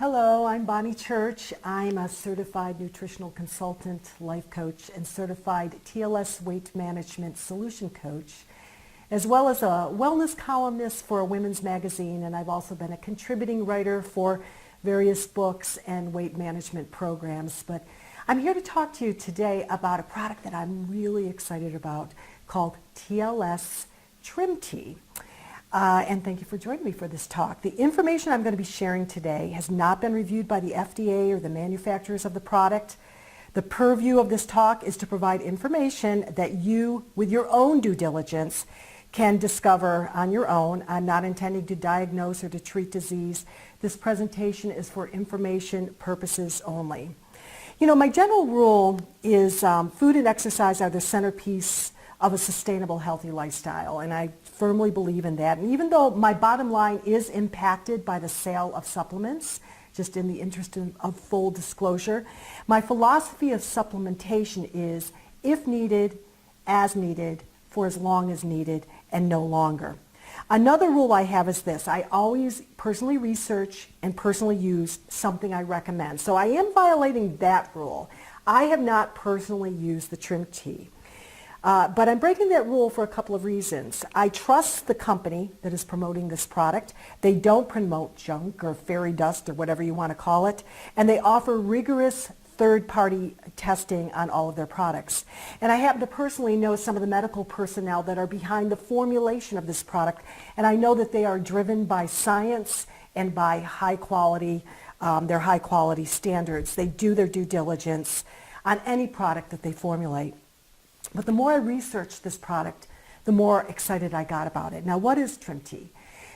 Hello, I'm Bonnie Church. I'm a certified nutritional consultant, life coach, and certified TLS weight management solution coach, as well as a wellness columnist for a women's magazine, and I've also been a contributing writer for various books and weight management programs. But I'm here to talk to you today about a product that I'm really excited about called TLS TrimTea. And thank you for joining me for this talk. The information I'm going to be sharing today has not been reviewed by the FDA or the manufacturers of the product. The purview of this talk is to provide information that you, with your own due diligence, can discover on your own. I'm not intending to diagnose or to treat disease. This presentation is for information purposes only. You know, my general rule is food and exercise are the centerpiece of a sustainable, healthy lifestyle, and I firmly believe in that. And even though my bottom line is impacted by the sale of supplements, just in the interest of full disclosure, my philosophy of supplementation is if needed, as needed, for as long as needed, and no longer. Another rule I have is this: I always personally research and personally use something I recommend. So I am violating that rule. I have not personally used the TrimTea. But I'm breaking that rule for a couple of reasons. I trust the company that is promoting this product. They don't promote junk or fairy dust or whatever you want to call it. And they offer rigorous third-party testing on all of their products. And I happen to personally know some of the medical personnel that are behind the formulation of this product. And I know that they are driven by science and by their high quality standards. They do their due diligence on any product that they formulate. But the more I researched this product, the more excited I got about it. Now, what is TrimTea?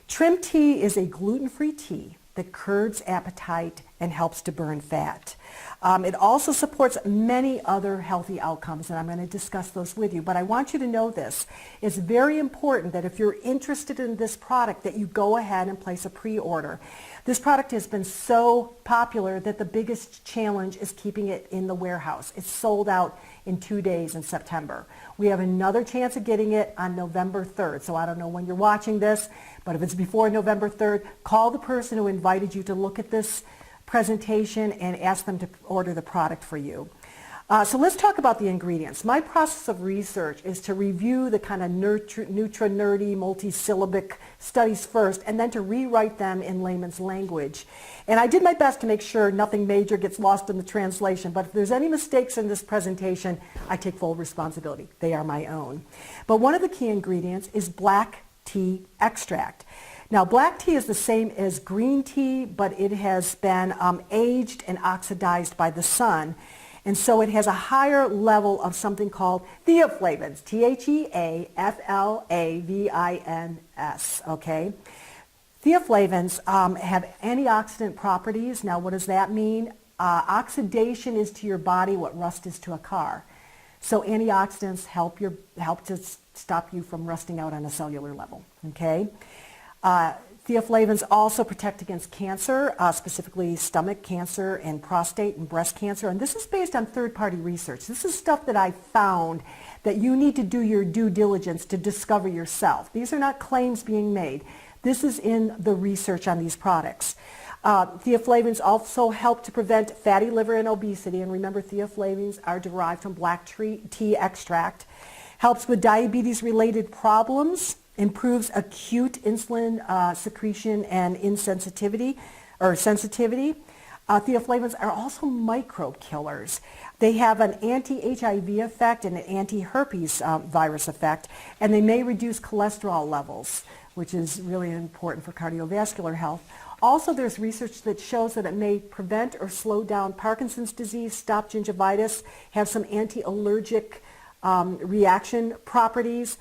TrimTea is a gluten-free tea that curbs appetite and helps to burn fat. It also supports many other healthy outcomes, and I'm going to discuss those with you. But I want you to know this. It's very important that if you're interested in this product, that you go ahead and place a pre-order. This product has been so popular that the biggest challenge is keeping it in the warehouse. It's sold out in 2 days in September. We have another chance of getting it on November 3rd. So I don't know when you're watching this, but if it's before November 3rd, call the person who invited you to look at this presentation and ask them to order the product for you. So let's talk about the ingredients. My process of research is to review the kind of nutra-nerdy, multi-syllabic studies first, and then to rewrite them in layman's language. And I did my best to make sure nothing major gets lost in the translation, but if there's any mistakes in this presentation, I take full responsibility. They are my own. But one of the key ingredients is black tea extract. Now, black tea is the same as green tea, but it has been aged and oxidized by the sun. And so it has a higher level of something called theaflavins, Theaflavins, okay? Theaflavins have antioxidant properties. Now, what does that mean? Oxidation is to your body what rust is to a car. So antioxidants help to stop you from rusting out on a cellular level, okay? Theaflavins also protect against cancer, specifically stomach cancer and prostate and breast cancer. And this is based on third-party research. This is stuff that I found that you need to do your due diligence to discover yourself. These are not claims being made. This is in the research on these products. Theaflavins also help to prevent fatty liver and obesity. And remember, theaflavins are derived from black tea extract. Helps with diabetes-related problems. Improves acute insulin secretion and insensitivity or sensitivity. Theaflavins are also microbe killers. They have an anti-HIV effect and an anti-herpes virus effect, and they may reduce cholesterol levels, which is really important for cardiovascular health. Also, there's research that shows that it may prevent or slow down Parkinson's disease, stop gingivitis, have some anti-allergic reaction properties,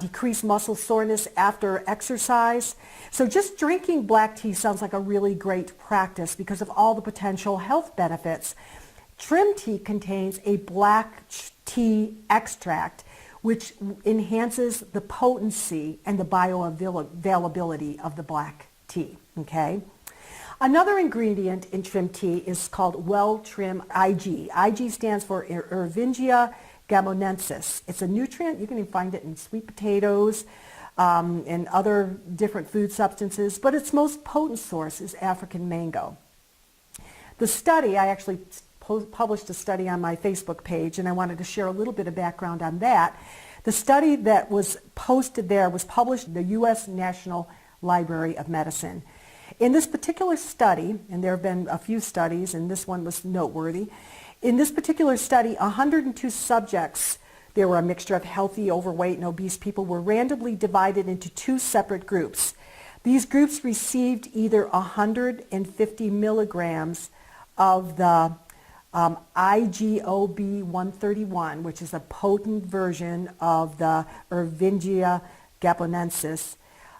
decrease muscle soreness after exercise. So just drinking black tea sounds like a really great practice because of all the potential health benefits. TrimTea contains a black tea extract which enhances the potency and the bioavailability of the black tea, okay? Another ingredient in TrimTea is called Well-Trim IG. IG stands for Ervingia gamonensis. It's a nutrient. You can even find it in sweet potatoes and other different food substances, but its most potent source is African mango. The study, I actually published a study on my Facebook page, and I wanted to share a little bit of background on that. The study that was posted there was published in the U.S. National Library of Medicine. In this particular study, and there have been a few studies, and this one was noteworthy, in this particular study, 102 subjects, there were a mixture of healthy, overweight, and obese people, were randomly divided into two separate groups. These groups received either 150 milligrams of the IGOB 131, which is a potent version of the Ervingia gaponensis,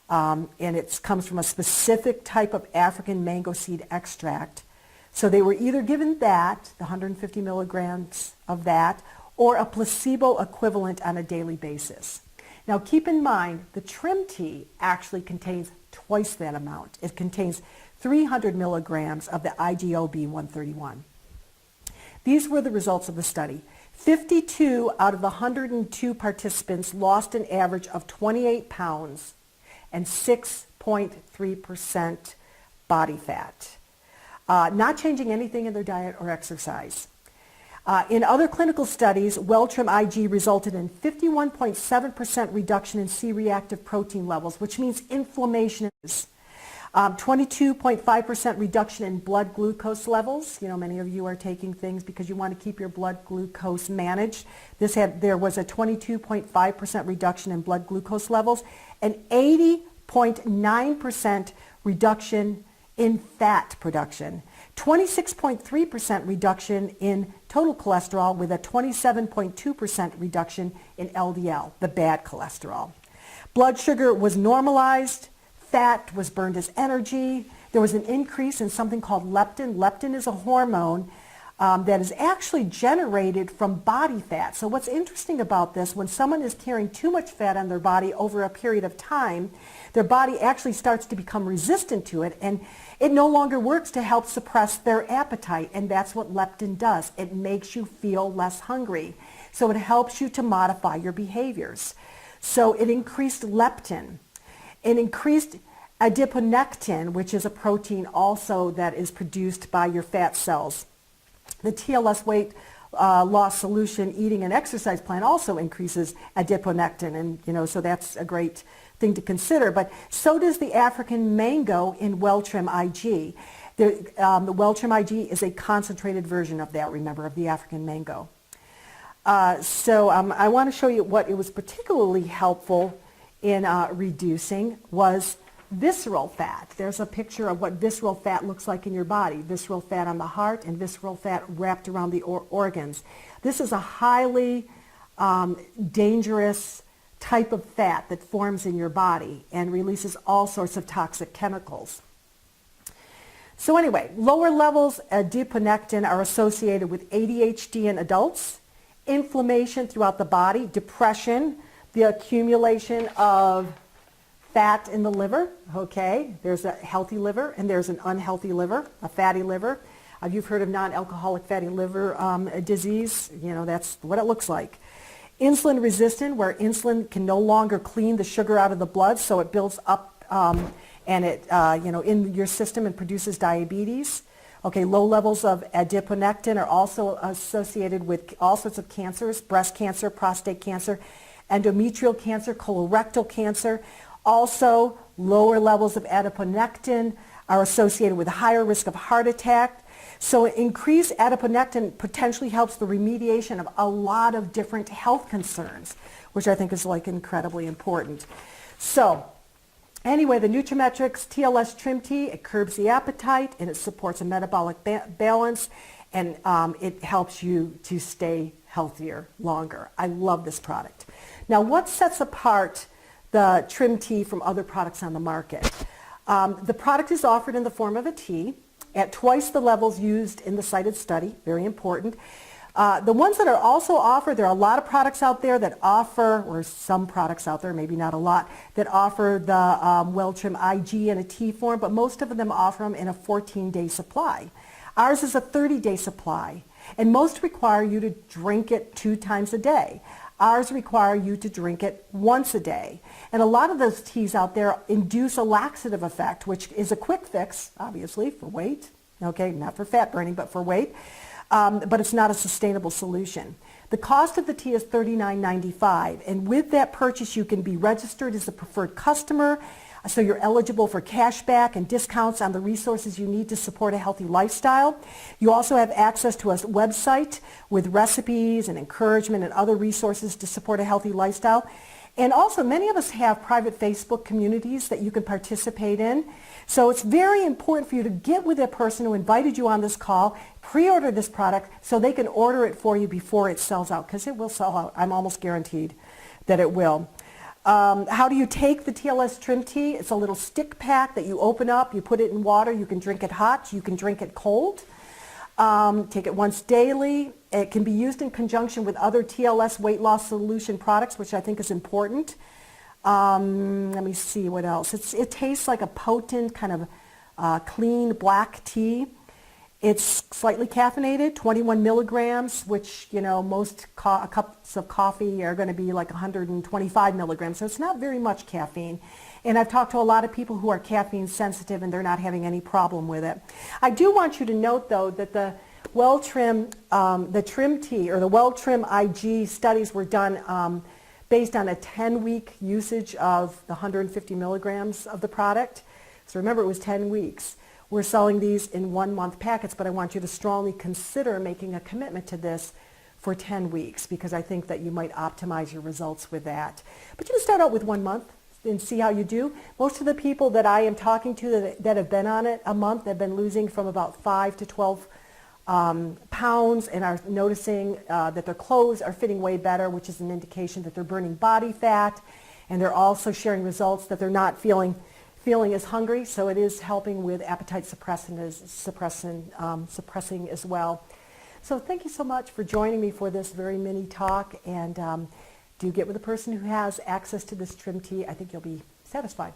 and it comes from a specific type of African mango seed extract. So they were either given that, the 150 milligrams of that, or a placebo equivalent on a daily basis. Now keep in mind, the TrimTea actually contains twice that amount. It contains 300 milligrams of the IGOB 131. These were the results of the study. 52 out of the 102 participants lost an average of 28 pounds and 6.3% body fat, not changing anything in their diet or exercise. In other clinical studies, Welltrim IG resulted in 51.7% reduction in C-reactive protein levels, which means inflammation. 22.5% reduction in blood glucose levels. You know, many of you are taking things because you want to keep your blood glucose managed. There was a 22.5% reduction in blood glucose levels, and 80.9% reduction in fat production. 26.3% reduction in total cholesterol with a 27.2% reduction in LDL, the bad cholesterol. Blood sugar was normalized. Fat was burned as energy. There was an increase in something called leptin. Leptin is a hormone that is actually generated from body fat. So what's interesting about this, when someone is carrying too much fat on their body over a period of time, their body actually starts to become resistant to it, and it no longer works to help suppress their appetite, and that's what leptin does. It makes you feel less hungry. So it helps you to modify your behaviors. So it increased leptin. It increased adiponectin, which is a protein also that is produced by your fat cells. The TLS weight loss solution eating and exercise plan also increases adiponectin, and so that's a great thing to consider. But so does the African mango in Welltrim IG. The Welltrim IG is a concentrated version of that, remember, of the African mango. So I want to show you what it was particularly helpful in reducing was visceral fat. There's a picture of what visceral fat looks like in your body. Visceral fat on the heart and visceral fat wrapped around the organs. This is a highly dangerous type of fat that forms in your body and releases all sorts of toxic chemicals. So anyway, lower levels of adiponectin are associated with ADHD in adults, inflammation throughout the body, depression, the accumulation of fat in the liver. Okay, there's a healthy liver and there's an unhealthy liver, a fatty liver. You've heard of non-alcoholic fatty liver disease. That's what it looks like. Insulin resistant, where insulin can no longer clean the sugar out of the blood, so it builds up and it in your system and produces diabetes. Okay, low levels of adiponectin are also associated with all sorts of cancers: breast cancer, prostate cancer, endometrial cancer, colorectal cancer. Also, lower levels of adiponectin are associated with a higher risk of heart attack. So increased adiponectin potentially helps the remediation of a lot of different health concerns, which I think is incredibly important. So anyway, the Nutrimetrics TLS TrimTea, it curbs the appetite and it supports a metabolic balance, and it helps you to stay healthier longer. I love this product. Now, what sets apart the TrimTea from other products on the market? The product is offered in the form of a tea at twice the levels used in the cited study, very important. The ones that are also offered, there are a lot of products out there that offer, or some products out there, maybe not a lot, that offer the Welltrim IG in a tea form, but most of them offer them in a 14-day supply. Ours is a 30-day supply, and most require you to drink it 2 times a day. Ours require you to drink it once a day. And a lot of those teas out there induce a laxative effect, which is a quick fix, obviously, for weight, okay, not for fat burning, but for weight, but it's not a sustainable solution. The cost of the tea is $39.95, and with that purchase you can be registered as a preferred customer, so you're eligible for cash back and discounts on the resources you need to support a healthy lifestyle. You also have access to a website with recipes and encouragement and other resources to support a healthy lifestyle. And also, many of us have private Facebook communities that you can participate in. So it's very important for you to get with that person who invited you on this call, pre-order this product so they can order it for you before it sells out, because it will sell out. I'm almost guaranteed that it will. How do you take the TLS TrimTea? It's a little stick pack that you open up, you put it in water, you can drink it hot, you can drink it cold. Take it once daily. It can be used in conjunction with other TLS weight loss solution products, which I think is important. Let me see what else. It tastes like a potent kind of clean black tea. It's slightly caffeinated, 21 milligrams, which, you know, most cups of coffee are going to be like 125 milligrams. So it's not very much caffeine. And I've talked to a lot of people who are caffeine sensitive and they're not having any problem with it. I do want you to note, though, that the TrimTea or the Trim IG studies were done based on a 10-week usage of the 150 milligrams of the product. So remember, it was 10 weeks. We're selling these in 1-month packets, but I want you to strongly consider making a commitment to this for 10 weeks because I think that you might optimize your results with that. But you can start out with 1 month and see how you do. Most of the people that I am talking to that have been on it a month have been losing from about 5 to 12 pounds and are noticing that their clothes are fitting way better, which is an indication that they're burning body fat, and they're also sharing results that they're not feeling as hungry, so it is helping with appetite suppressing as well. So thank you so much for joining me for this very mini talk, and do get with a person who has access to this TrimTea. I think you'll be satisfied.